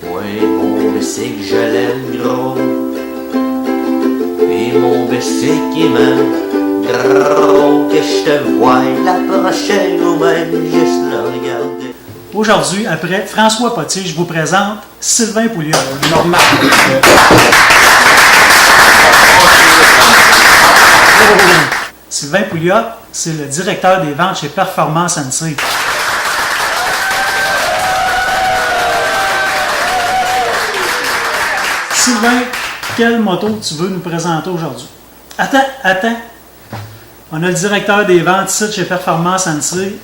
Ouais, mon bicycle, je l'aime gros. Et mon bicycle, il m'aime gros. Que je te voie la prochaine ou même juste le regarder. Aujourd'hui, après François Potier, je vous présente Sylvain Pouliot. Normal. Sylvain Pouliot, c'est le directeur des ventes chez Performance NC. Sylvain, quelle moto tu veux nous présenter aujourd'hui? Attends. On a le directeur des ventes ici chez Performance NC.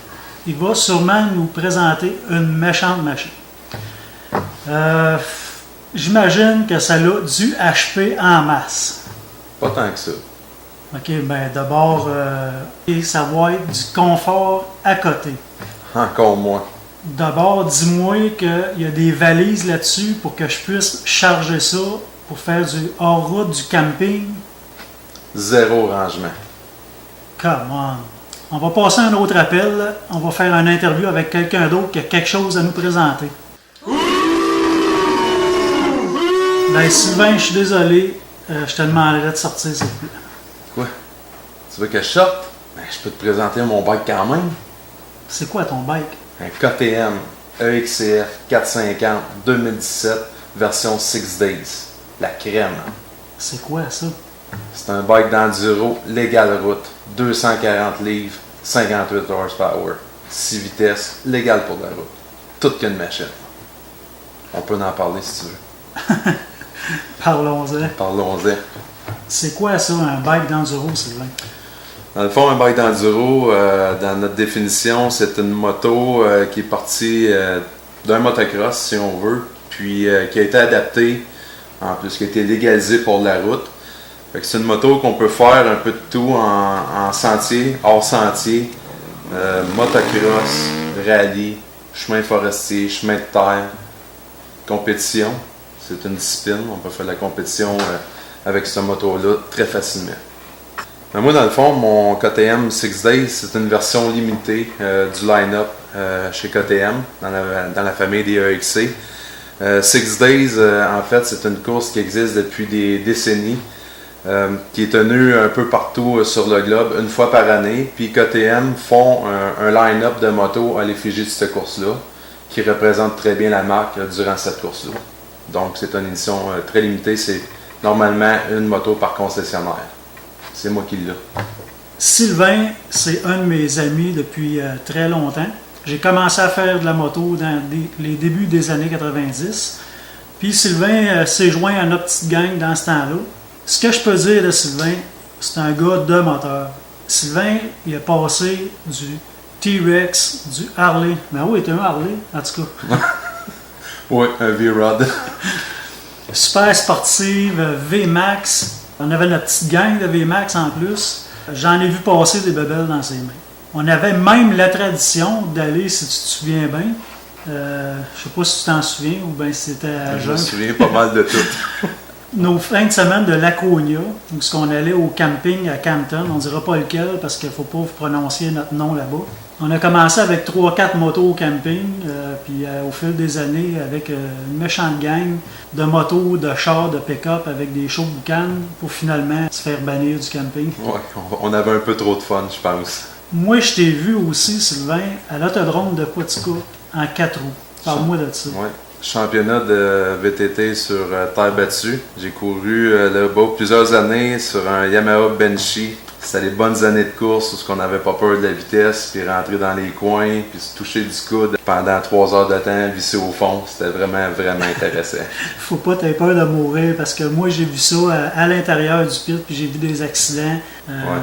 Il va sûrement nous présenter une méchante machine. J'imagine que ça a du HP en masse. Pas tant que ça. OK, ben d'abord, ça va être du confort à côté. Encore moins. D'abord, dis-moi qu'il y a des valises là-dessus pour que je puisse charger ça pour faire du hors-route, du camping. Zéro rangement. Come on. On va passer à un autre appel. Là. On va faire une interview avec quelqu'un d'autre qui a quelque chose à nous présenter. Ben Sylvain, je suis désolé. Je te demanderai de sortir, s'il te plaît. Quoi? Tu veux que je sorte? Ben, je peux te présenter mon bike quand même. C'est quoi ton bike? Un KTM EXCF 450 2017 version 6 Days. La crème. C'est quoi ça? C'est un bike d'enduro légal route. 240 livres, 58 horsepower. 6 vitesses, légal pour la route. Toute qu'une machine. On peut en parler si tu veux. Parlons-en. Parlons-en. C'est quoi ça, un bike d'enduro, Sylvain? Dans le fond, un bike d'enduro, dans notre définition, c'est une moto qui est partie d'un motocross, si on veut, puis qui a été adaptée, en plus, qui a été légalisée pour la route. Fait que c'est une moto qu'on peut faire un peu de tout en sentier, hors sentier, motocross, rallye, chemin forestier, chemin de terre, compétition. C'est une discipline, on peut faire la compétition avec cette moto-là très facilement. Mais moi, dans le fond, mon KTM 6 Days, c'est une version limitée du line-up chez KTM, dans la famille des EXC. 6 Days, en fait, c'est une course qui existe depuis des décennies, qui est tenue un peu partout sur le globe, une fois par année. Puis KTM font un line-up de motos à l'effigie de cette course-là, qui représente très bien la marque durant cette course-là. Donc, c'est une édition très limitée. C'est normalement une moto par concessionnaire. C'est moi qui l'ai. Sylvain, c'est un de mes amis depuis très longtemps. J'ai commencé à faire de la moto dans les débuts des années 90. Puis Sylvain s'est joint à notre petite gang dans ce temps-là. Ce que je peux dire de Sylvain, c'est un gars de moteur. Sylvain, il a passé du T-Rex, du Harley. Ben oui, il était un Harley, en tout cas. Oui, un V-Rod. Super sportive, V-Max. On avait notre petite gang de V-Max en plus. J'en ai vu passer des bebelles dans ses mains. On avait même la tradition d'aller, si tu te souviens bien, je sais pas si tu t'en souviens ou bien si c'était à Je jeune. me souviens pas mal de tout. Nos fins de semaine de Laconia, où on allait au camping à Campton, on ne dira pas lequel parce qu'il ne faut pas vous prononcer notre nom là-bas. On a commencé avec 3-4 motos au camping, puis au fil des années, avec une méchante gang de motos, de chars, de pick-up avec des shows boucanes pour finalement se faire bannir du camping. Ouais, on avait un peu trop de fun, je pense. Moi, je t'ai vu aussi, Sylvain, à l'autodrome de Potica en 4 roues. Parle-moi de ça. Ouais. Championnat de VTT sur terre battue. J'ai couru là-bas plusieurs années sur un Yamaha Banshee. C'était les bonnes années de course où on n'avait pas peur de la vitesse, puis rentrer dans les coins, puis se toucher du coude pendant 3 heures de temps, visser au fond. C'était vraiment, vraiment intéressant. Faut pas t'avoir peur de mourir parce que moi j'ai vu ça à l'intérieur du pit, puis j'ai vu des accidents.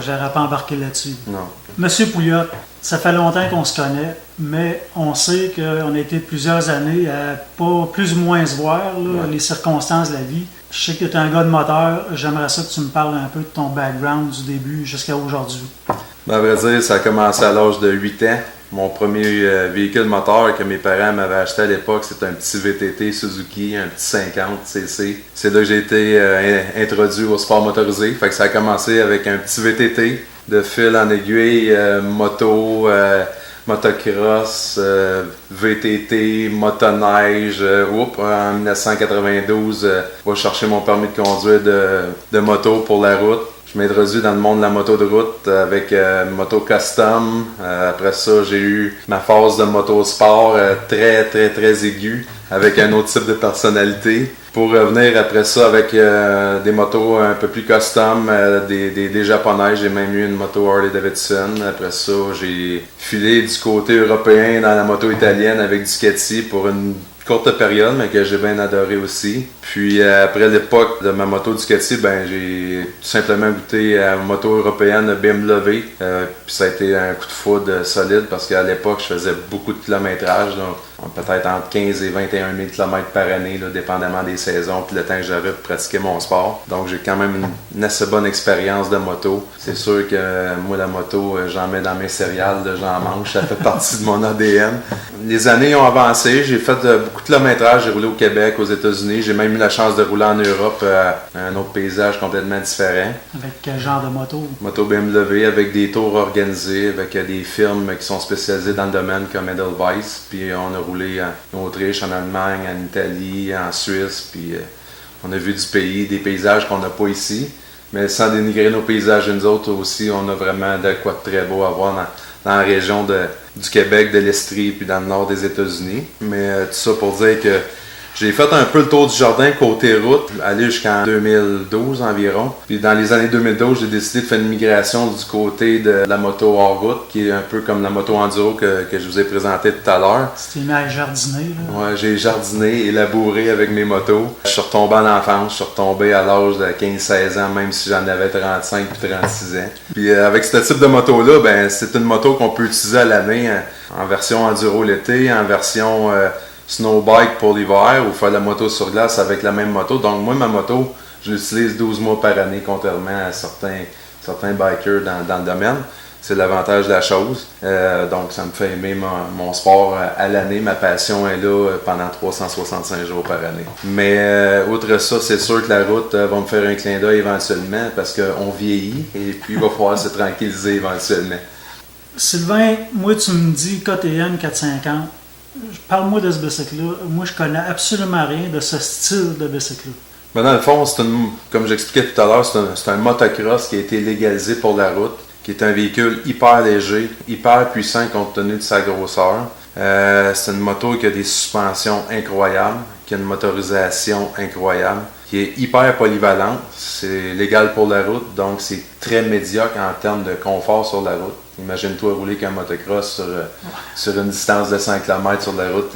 J'aurais pas embarqué là-dessus. Non. Monsieur Pouliot, ça fait longtemps qu'on se connaît, mais on sait qu'on a été plusieurs années à pas plus ou moins se voir, là, les circonstances de la vie. Je sais que tu es un gars de moteur, j'aimerais ça que tu me parles un peu de ton background du début jusqu'à aujourd'hui. À vrai dire, ça a commencé à l'âge de 8 ans. Mon premier véhicule moteur que mes parents m'avaient acheté à l'époque, c'était un petit VTT Suzuki, un petit 50cc. C'est là que j'ai été introduit au sport motorisé. Fait que ça a commencé avec un petit VTT, de fil en aiguille, moto, motocross, VTT, motoneige. En 1992, je vais chercher mon permis de conduire de moto pour la route. Je m'introduis dans le monde de la moto de route avec moto custom. Après ça, j'ai eu ma phase de motosport très, très, très aiguë avec un autre type de personnalité. Pour revenir après ça avec des motos un peu plus custom, des japonais. J'ai même eu une moto Harley Davidson. Après ça, j'ai filé du côté européen dans la moto italienne avec Ducati pour une courte période, mais que j'ai bien adoré aussi. Puis après l'époque de ma moto Ducati, j'ai tout simplement goûté à une moto européenne BMW. Puis ça a été un coup de foudre solide parce qu'à l'époque, je faisais beaucoup de kilométrage. Donc, peut-être entre 15 et 21 000 km par année, là, dépendamment des saisons puis le temps que j'avais pour pratiquer mon sport. Donc j'ai quand même une assez bonne expérience de moto. C'est sûr que moi, la moto, j'en mets dans mes céréales, là, j'en mange, ça fait partie de mon ADN. Les années ont avancé, j'ai fait beaucoup de kilométrage, j'ai roulé au Québec, aux États-Unis, j'ai même eu la chance de rouler en Europe à un autre paysage complètement différent. Avec quel genre de moto? Moto BMW, avec des tours organisés, avec des firmes qui sont spécialisées dans le domaine comme Edelweiss. Puis on a roulé en Autriche, en Allemagne, en Italie, en Suisse. Puis on a vu du pays, des paysages qu'on n'a pas ici. Mais sans dénigrer nos paysages, nous autres aussi, on a vraiment de quoi de très beau à voir dans la région du Québec, de l'Estrie, puis dans le nord des États-Unis. Mais tout ça pour dire que j'ai fait un peu le tour du jardin côté route, aller jusqu'en 2012 environ. Puis dans les années 2012, j'ai décidé de faire une migration du côté de la moto hors route, qui est un peu comme la moto enduro que je vous ai présenté tout à l'heure. C'était mis à jardiner, là? Ouais, j'ai jardiné et labouré avec mes motos. Je suis retombé en enfance, je suis retombé à l'âge de 15-16 ans, même si j'en avais 35 puis 36 ans. Puis avec ce type de moto-là, c'est une moto qu'on peut utiliser à l'année en version enduro l'été, en version snowbike pour l'hiver ou faire la moto sur glace avec la même moto. Donc moi, ma moto, je l'utilise 12 mois par année, contrairement à certains bikers dans le domaine. C'est l'avantage de la chose. Donc ça me fait aimer mon sport à l'année. Ma passion est là pendant 365 jours par année. Mais outre ça, c'est sûr que la route va me faire un clin d'œil éventuellement parce qu'on vieillit et puis il va falloir se tranquilliser éventuellement. Sylvain, moi tu me dis KTM 450. Parle-moi de ce bicycle-là. Moi, je connais absolument rien de ce style de bicycle-là. Dans le fond, comme j'expliquais tout à l'heure, c'est un motocross qui a été légalisé pour la route, qui est un véhicule hyper léger, hyper puissant compte tenu de sa grosseur. C'est une moto qui a des suspensions incroyables, qui a une motorisation incroyable, qui est hyper polyvalente. C'est légal pour la route, donc c'est très médiocre en termes de confort sur la route. Imagine-toi rouler qu'un motocross sur une distance de 100 km sur la route.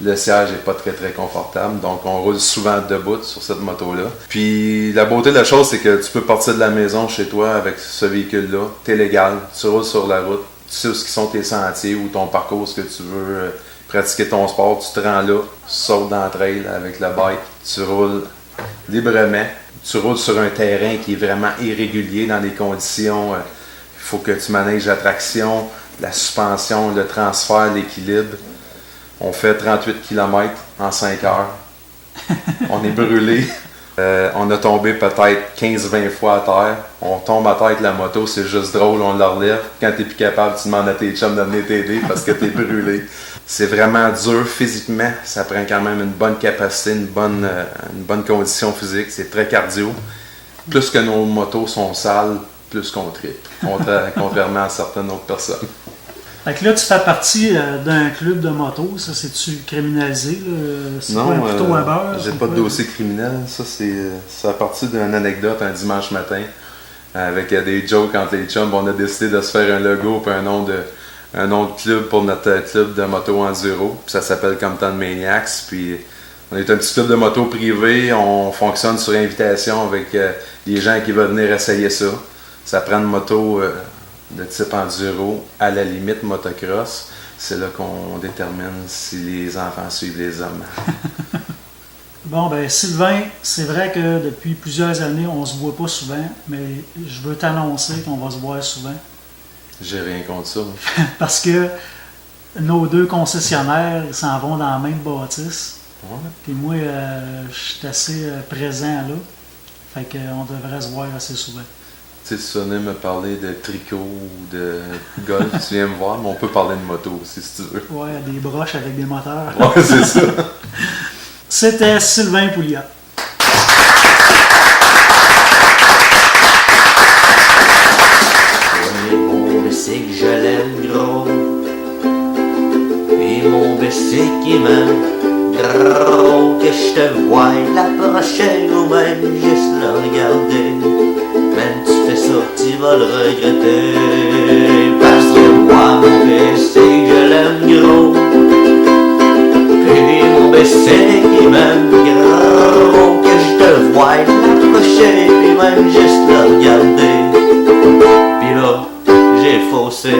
Le siège n'est pas très très confortable, donc on roule souvent debout sur cette moto-là. Puis la beauté de la chose, c'est que tu peux partir de la maison chez toi avec ce véhicule-là. Tu es légal, tu roules sur la route, tu sais où sont tes sentiers ou ton parcours, ce que tu veux pratiquer ton sport, tu te rends là, tu sautes dans le trail avec le bike, tu roules librement. Tu roules sur un terrain qui est vraiment irrégulier dans des conditions... Il faut que tu manèges la traction, la suspension, le transfert, l'équilibre. On fait 38 km en 5 heures. On est brûlé. On a tombé peut-être 15-20 fois à terre. On tombe à terre avec la moto, c'est juste drôle, on la relève. Quand tu n'es plus capable, tu demandes à tes chums de venir t'aider parce que tu es brûlé. C'est vraiment dur physiquement. Ça prend quand même une bonne capacité, une bonne condition physique. C'est très cardio. Plus que nos motos sont sales, plus qu'on tripe, contrairement à certaines autres personnes. Fait que là, tu fais partie d'un club de moto, ça c'est-tu criminalisé? C'est non, pas un couteau à beurre? J'ai pas de dossier criminel, ça c'est à partir d'une anecdote un dimanche matin, avec des jokes entre les chums, on a décidé de se faire un logo et un nom de club pour notre club de moto enduro, puis ça s'appelle Compton Maniacs, puis on est un petit club de moto privé, on fonctionne sur invitation avec les gens qui veulent venir essayer ça. Ça prend une moto de type enduro, à la limite motocross. C'est là qu'on détermine si les enfants suivent les hommes. Bon, ben Sylvain, c'est vrai que depuis plusieurs années, on se voit pas souvent, mais je veux t'annoncer qu'on va se voir souvent. J'ai rien contre ça. Parce que nos deux concessionnaires s'en vont dans la même bâtisse. Ouais. Puis moi, je suis assez présent là. Fait qu'on devrait se voir assez souvent. Tu sais, si tu venais me parler de tricot ou de golf, tu viens me voir, mais on peut parler de moto aussi si tu veux. Ouais, des broches avec des moteurs. Ouais, c'est ça. C'était Sylvain Pouliot. Et mon bicycle, je l'aime gros. Et mon bicycle, il m'aime gros. Que je te voie la prochaine ou même juste le regarder. Même tu fais ça, tu vas le regretter. Parce que moi, mon bicycle, je l'aime gros. Et mon bicycle, il m'aime gros. Que je te voie la prochaine, puis même juste le regarder. Puis là, j'ai faussé.